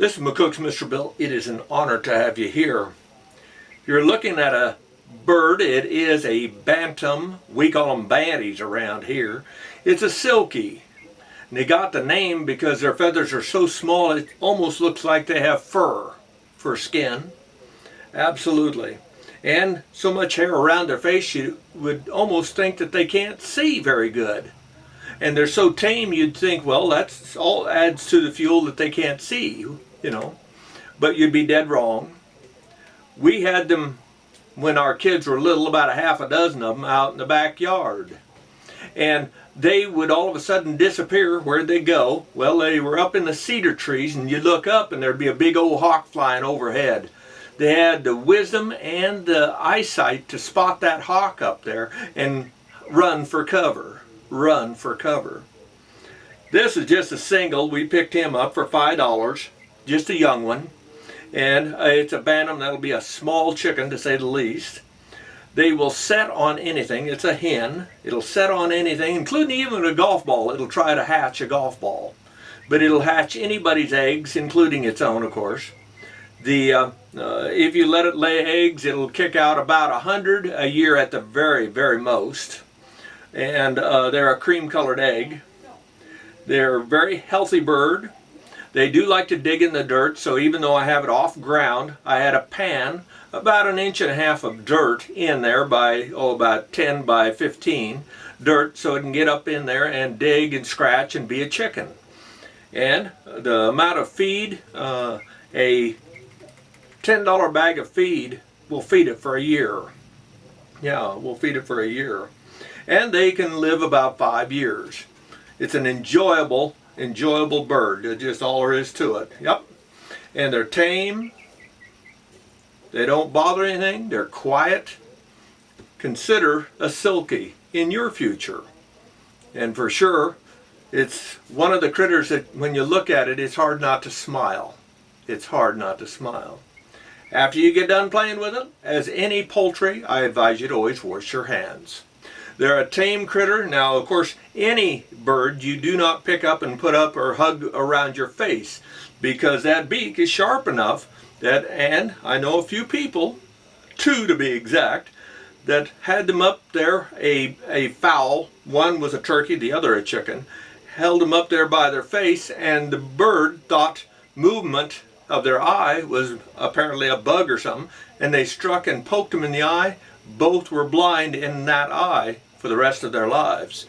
This is McCook's Mr. Bill. It is an honor to have you here. You're looking at a bird. It is a bantam. We call them banties around here. It's a silky. And they got the name because their feathers are so small it almost looks like they have fur for skin. Absolutely. And so much hair around their face you would almost think that they can't see very good. And they're so tame you'd think, well, that's all adds to the fuel that they can't see, But you'd be dead wrong. We had them when our kids were little, about a half a dozen of them out in the backyard. And they would all of a sudden disappear. Where'd they go? Well, they were up in the cedar trees, and you'd look up and there'd be a big old hawk flying overhead. They had the wisdom and the eyesight to spot that hawk up there and run for cover. Run for cover. This is just a single. We picked him up for $5, just a young one. And it's a bantam. That'll be a small chicken, to say the least. They will set on anything. It's a hen. It'll set on anything, including even a golf ball. It'll try to hatch a golf ball. But it'll hatch anybody's eggs, including its own, of course. If you let it lay eggs, it'll kick out about 100 a year at the very, very most. And they're a cream-colored egg. They're a very healthy bird. They do like to dig in the dirt, so even though I have it off ground, I had a pan about 1.5 inches of dirt in there by, about 10 by 15 dirt, so it can get up in there and dig and scratch and be a chicken. And the amount of feed, a $10 bag of feed will feed it for a year. Yeah, we'll feed it for a year. And they can live about 5 years. It's an enjoyable bird. That's just all there is to it. Yep. And they're tame. They don't bother anything. They're quiet. Consider a silky in your future. And for sure, it's one of the critters that when you look at it, it's hard not to smile. It's hard not to smile. After you get done playing with it, as any poultry, I advise you to always wash your hands. They're a tame critter. Now, of course, any bird you do not pick up and put up or hug around your face because that beak is sharp enough that, and I know a few people, 2 to be exact, that had them up there, a fowl, one was a turkey, the other a chicken, held them up there by their face, and the bird thought movement of their eye was apparently a bug or something, and they struck and poked them in the eye. Both were blind in that eye for the rest of their lives.